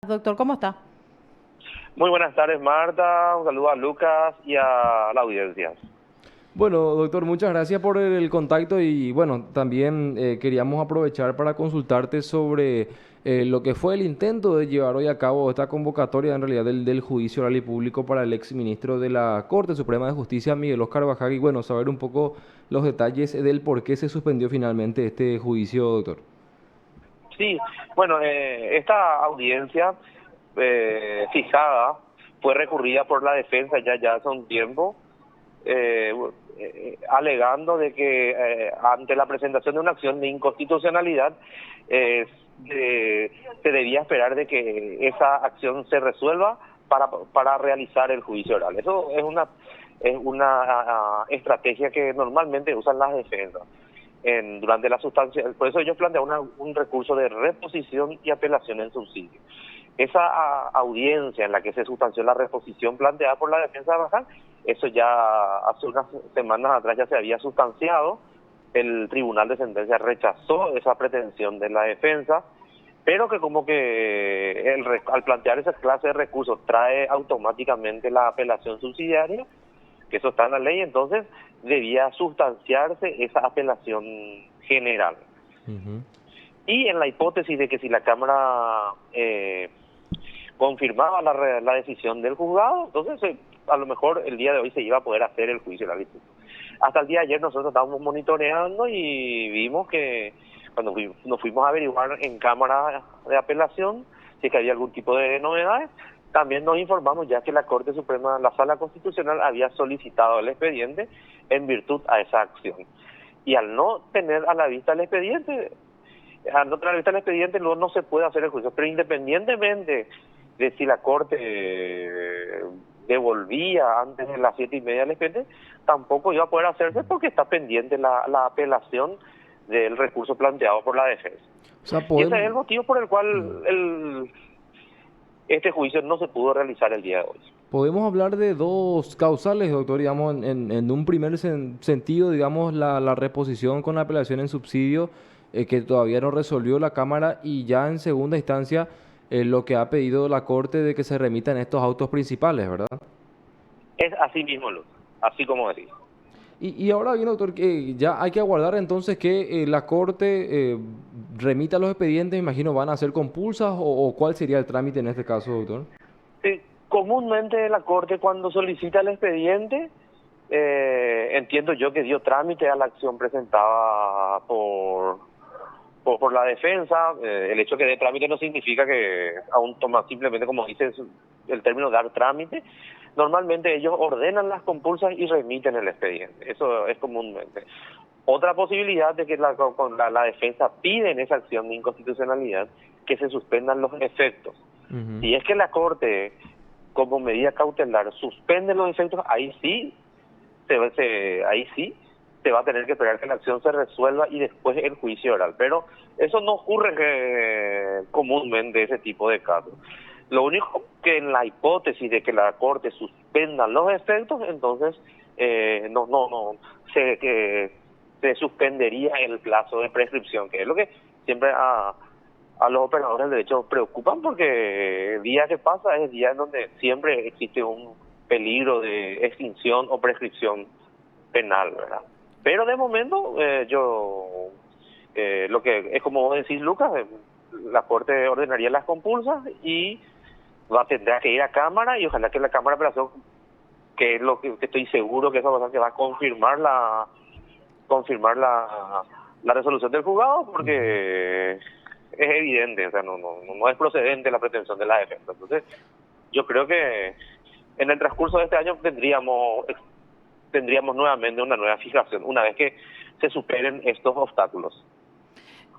Doctor, ¿cómo está? Muy buenas tardes, Marta. Un saludo a Lucas y a la audiencia. Bueno, doctor, muchas gracias por el contacto y bueno, también queríamos aprovechar para consultarte sobre lo que fue el intento de llevar hoy a cabo esta convocatoria en realidad del juicio oral y público para el ex ministro de la Corte Suprema de Justicia, Miguel Óscar Bajag, y bueno, saber un poco los detalles del por qué se suspendió finalmente este juicio, doctor. Sí, bueno, esta audiencia fijada fue recurrida por la defensa ya hace un tiempo, alegando de que ante la presentación de una acción de inconstitucionalidad eh, se debía esperar de que esa acción se resuelva para realizar el juicio oral. Eso es una estrategia que normalmente usan las defensas durante la sustancia. Por eso ellos plantean un recurso de reposición y apelación en subsidio. Esa audiencia en la que se sustanció la reposición planteada por la defensa de Baján, eso ya hace unas semanas atrás ya se había sustanciado. El tribunal de sentencia rechazó esa pretensión de la defensa, pero que como que al plantear esa clase de recursos trae automáticamente la apelación subsidiaria, que eso está en la ley. Entonces debía sustanciarse esa apelación general. Ujú. Y en la hipótesis de que si la Cámara confirmaba la decisión del juzgado, entonces a lo mejor el día de hoy se iba a poder hacer el juicio oral. Hasta el día de ayer nosotros estábamos monitoreando y vimos que cuando nos fuimos a averiguar en Cámara de Apelación si es que había algún tipo de novedades. También nos informamos ya que la Corte Suprema, la Sala Constitucional, había solicitado el expediente en virtud a esa acción. Y al no tener a la vista el expediente, luego no se puede hacer el juicio. Pero independientemente de si la Corte devolvía antes de las 7:30 el expediente, tampoco iba a poder hacerse porque está pendiente la apelación del recurso planteado por la defensa. O sea, Y ese es podemos... el motivo por el cual este juicio no se pudo realizar el día de hoy. Podemos hablar de dos causales, doctor, digamos, en un primer sentido, digamos, la reposición con la apelación en subsidio, que todavía no resolvió la Cámara, y ya en segunda instancia, lo que ha pedido la Corte de que se remitan estos autos principales, ¿verdad? Es así mismo, Luz, así como decís. Y ahora bien, doctor, que ya hay que aguardar entonces que la Corte remita los expedientes, imagino, ¿van a ser compulsas o cuál sería el trámite en este caso, doctor? Comúnmente la Corte cuando solicita el expediente, entiendo yo que dio trámite a la acción presentada por la defensa. El hecho que dé trámite no significa que aún toma, simplemente como dice el término dar trámite. Normalmente ellos ordenan las compulsas y remiten el expediente. Eso es comúnmente. Otra posibilidad de que la defensa pide en esa acción de inconstitucionalidad que se suspendan los efectos. Ujú. Si es que la Corte, como medida cautelar, suspende los efectos, ahí sí se va a tener que esperar que la acción se resuelva y después el juicio oral. Pero eso no ocurre comúnmente ese tipo de casos. Lo único que en la hipótesis de que la Corte suspenda los efectos, entonces no se suspendería el plazo de prescripción, que es lo que siempre a los operadores del derecho preocupan, porque el día que pasa es el día en donde siempre existe un peligro de extinción o prescripción penal, ¿verdad? Pero de momento lo que es como vos decís, Lucas, la Corte ordenaría las compulsas y tendrá que ir a Cámara, y ojalá que la Cámara de Apelación, que es lo que estoy seguro que esa cosa que va a confirmar la resolución del juzgado, Ujú. porque es evidente, o sea, no es procedente la pretensión de la defensa. Entonces, yo creo que en el transcurso de este año tendríamos nuevamente una nueva fijación, una vez que se superen estos obstáculos.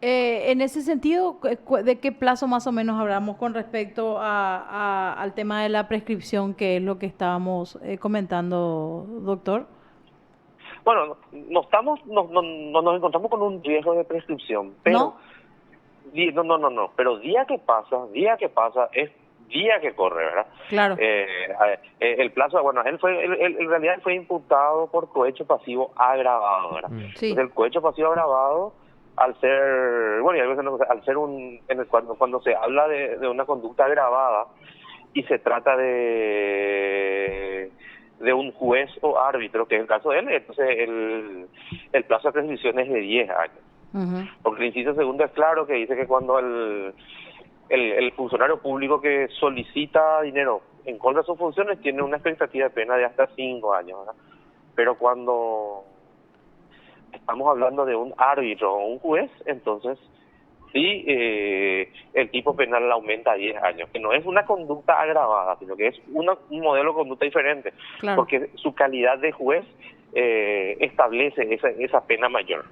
En ese sentido, ¿de qué plazo más o menos hablamos con respecto al tema de la prescripción, que es lo que estábamos comentando, doctor? Bueno, no nos encontramos con un riesgo de prescripción, pero ¿No? pero día que pasa es día que corre, ¿verdad? Claro. El plazo, bueno, en realidad él fue imputado por cohecho pasivo agravado, ¿verdad? Mm. Entonces Sí. el cohecho pasivo agravado al ser, bueno, y a veces no, al ser cuando se habla de una conducta agravada y se trata de un juez o árbitro, que es el caso de él, entonces el plazo de prescripción es de 10 años. Ujú. Porque el inciso segundo es claro, que dice que cuando el funcionario público que solicita dinero en contra de sus funciones tiene una expectativa de pena de hasta 5 años, ¿verdad? Pero cuando estamos hablando de un árbitro o un juez, entonces sí, el tipo penal aumenta a 10 años, que no es una conducta agravada, sino que es un modelo de conducta diferente, Claro. porque su calidad de juez establece esa pena mayor.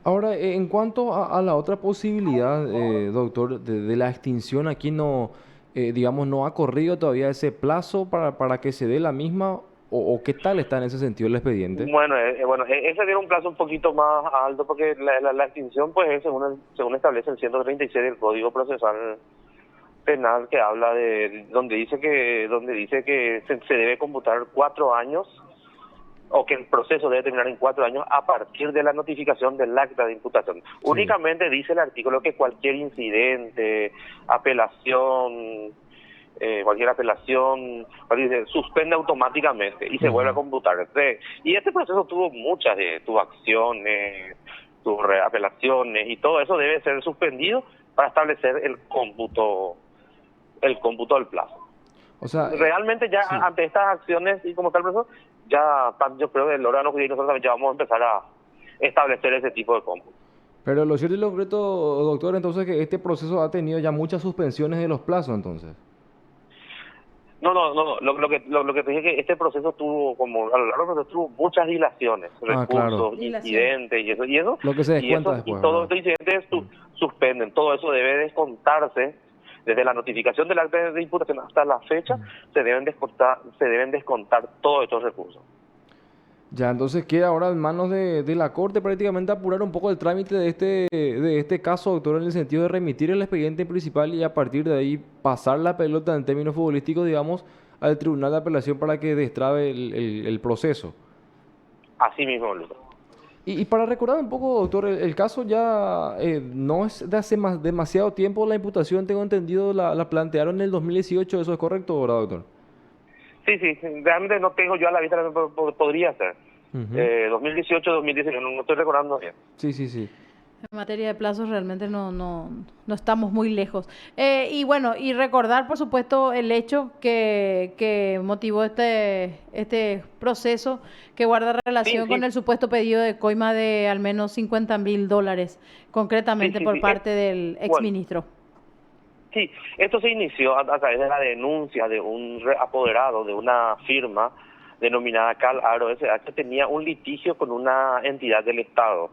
Ahora, en cuanto a la otra posibilidad, doctor, de la extinción, aquí no, digamos, no ha corrido todavía ese plazo para que se dé la misma, o qué tal está en ese sentido el expediente. Bueno, ese tiene un plazo un poquito más alto, porque la extinción, pues, es según establece el 136 del Código Procesal Penal, que habla donde dice que se debe computar 4 años, o que el proceso debe terminar en 4 años a partir de la notificación del acta de imputación. Sí. Únicamente dice el artículo que cualquier incidente, cualquier apelación, suspende automáticamente y se vuelve a computar. Y este proceso tuvo acciones, tuvo apelaciones, y todo eso debe ser suspendido para establecer el cómputo del plazo. O sea, Realmente ya sí. ante estas acciones y como tal proceso, yo creo que el órgano jurídico nosotros también ya vamos a empezar a establecer ese tipo de cómputo. Pero lo cierto y lo concreto, doctor, entonces que este proceso ha tenido ya muchas suspensiones de los plazos, entonces. No. Lo que te dije es que este proceso tuvo, como a lo largo del proceso, tuvo muchas dilaciones, Ah, claro. recursos, incidentes Lo que se descuenta y después, todos ¿verdad? estos incidentes suspenden. Todo eso debe descontarse desde la notificación del acta de imputación hasta la fecha. Se deben descontar todos estos recursos. Ya, entonces queda ahora en manos de la Corte prácticamente apurar un poco el trámite de este caso, doctor, en el sentido de remitir el expediente principal y a partir de ahí pasar la pelota en términos futbolísticos, digamos, al Tribunal de Apelación para que destrabe el proceso. Así mismo, Lucas. Y para recordar un poco, doctor, el caso ya no es de hace demasiado tiempo, la imputación, tengo entendido, la plantearon en el 2018, ¿eso es correcto, verdad, doctor? Sí, realmente no tengo yo a la vista, podría ser. Ujú. 2018, 2019, no estoy recordando bien. Sí. En materia de plazos realmente no estamos muy lejos. Y bueno, y recordar por supuesto el hecho que motivó este proceso que guarda relación con Sí, el supuesto pedido de coima de al menos $50.000, concretamente por sí. parte del Bueno, exministro. sí, esto se inició a través de la denuncia de un apoderado de una firma denominada Cal Aro S.A., que tenía un litigio con una entidad del Estado,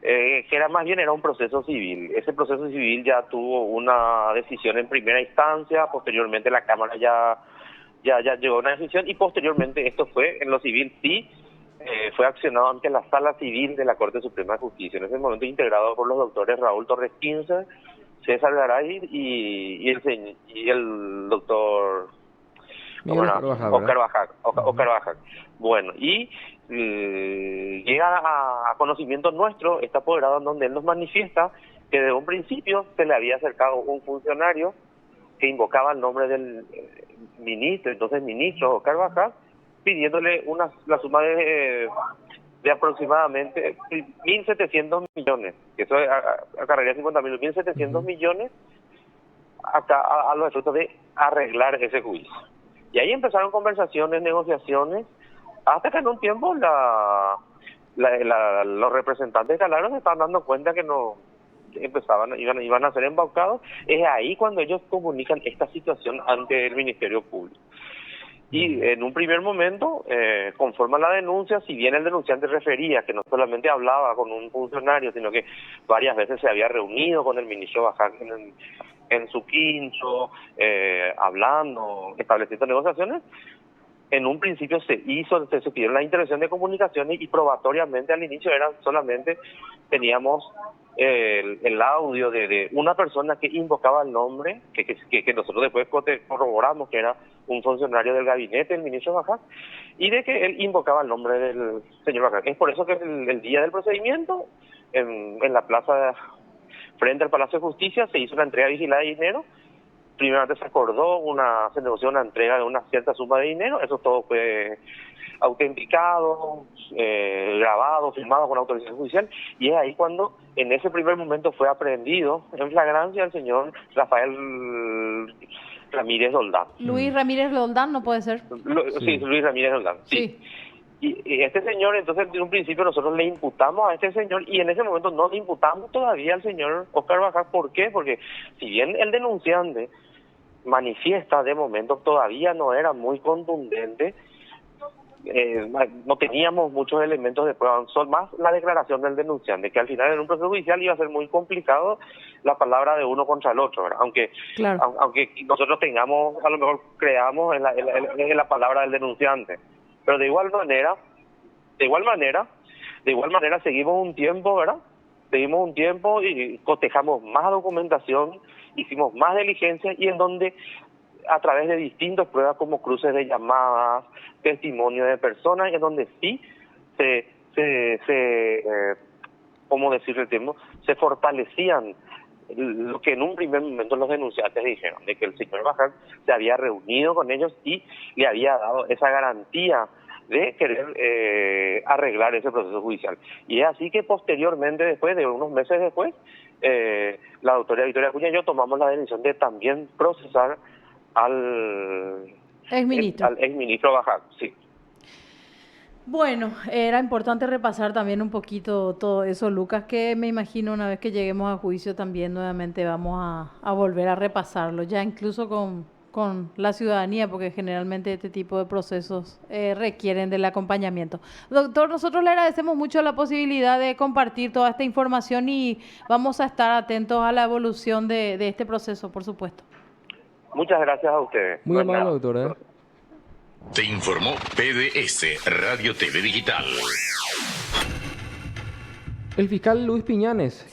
que era un proceso civil. Ese proceso civil ya tuvo una decisión en primera instancia, posteriormente la Cámara ya llegó a una decisión, y posteriormente esto fue en lo civil, sí, fue accionado ante la Sala Civil de la Corte Suprema de Justicia, en ese momento integrado por los doctores Raúl Torres Quince, César Garay y el doctor Miguel Carvajal, ¿verdad? Oscar Bajar. Bueno, y llega a conocimiento nuestro este apoderado, en donde él nos manifiesta que desde un principio se le había acercado un funcionario que invocaba el nombre del entonces ministro Oscar Bajar, pidiéndole la suma de aproximadamente 1.700 millones, que eso acarrearía 50.000, 1.700 millones acá a los efectos de arreglar ese juicio. Y ahí empezaron conversaciones, negociaciones, hasta que en un tiempo los representantes de Calaro se estaban dando cuenta que no iban a ser embaucados. Es ahí cuando ellos comunican esta situación ante el Ministerio Público. Y en un primer momento, conforme a la denuncia, si bien el denunciante refería que no solamente hablaba con un funcionario, sino que varias veces se había reunido con el ministro Bajar en su quincho, hablando, estableciendo negociaciones, en un principio se pidieron la intervención de comunicaciones, y probatoriamente al inicio teníamos el audio de una persona que invocaba el nombre, que nosotros después corroboramos que era un funcionario del gabinete del ministro Bajar, y de que él invocaba el nombre del señor Bajar. Es por eso que el día del procedimiento en la plaza frente al Palacio de Justicia, se hizo una entrega vigilada de dinero. Primeramente se negoció una entrega de una cierta suma de dinero, eso todo fue autenticado, grabado, firmado con autorización judicial, y es ahí cuando en ese primer momento fue aprehendido en flagrancia el señor Rafael Ramírez Doldán. Luis Ramírez Roldán, ¿no puede ser? Sí, Luis Ramírez Doldán, sí. Y este señor, entonces, en un principio nosotros le imputamos a este señor y en ese momento no le imputamos todavía al señor Oscar Bajás. ¿Por qué? Porque si bien el denunciante manifiesta de momento todavía no era muy contundente, no teníamos muchos elementos de prueba, son más la declaración del denunciante, que al final en un proceso judicial iba a ser muy complicado la palabra de uno contra el otro, ¿verdad? Aunque nosotros tengamos, a lo mejor creamos en la palabra del denunciante. Pero de igual manera seguimos un tiempo, ¿verdad? Seguimos un tiempo y cotejamos más documentación, hicimos más diligencia y en donde a través de distintas pruebas como cruces de llamadas, testimonio de personas, en donde sí ¿cómo decirlo el tiempo? Se fortalecían lo que en un primer momento los denunciantes dijeron, de que el señor Bajás se había reunido con ellos y le había dado esa garantía de querer arreglar ese proceso judicial. Y es así que posteriormente, después de unos meses después, la doctora Victoria Acuña y yo tomamos la decisión de también procesar al exministro Bajás, sí. Bueno, era importante repasar también un poquito todo eso, Lucas, que me imagino una vez que lleguemos a juicio también nuevamente vamos a volver a repasarlo, ya incluso con la ciudadanía, porque generalmente este tipo de procesos requieren del acompañamiento. Doctor, nosotros le agradecemos mucho la posibilidad de compartir toda esta información y vamos a estar atentos a la evolución de este proceso, por supuesto. Muchas gracias a ustedes. Muy amable, doctora. Te informó PDS Radio TV Digital. El fiscal Luis Piñanes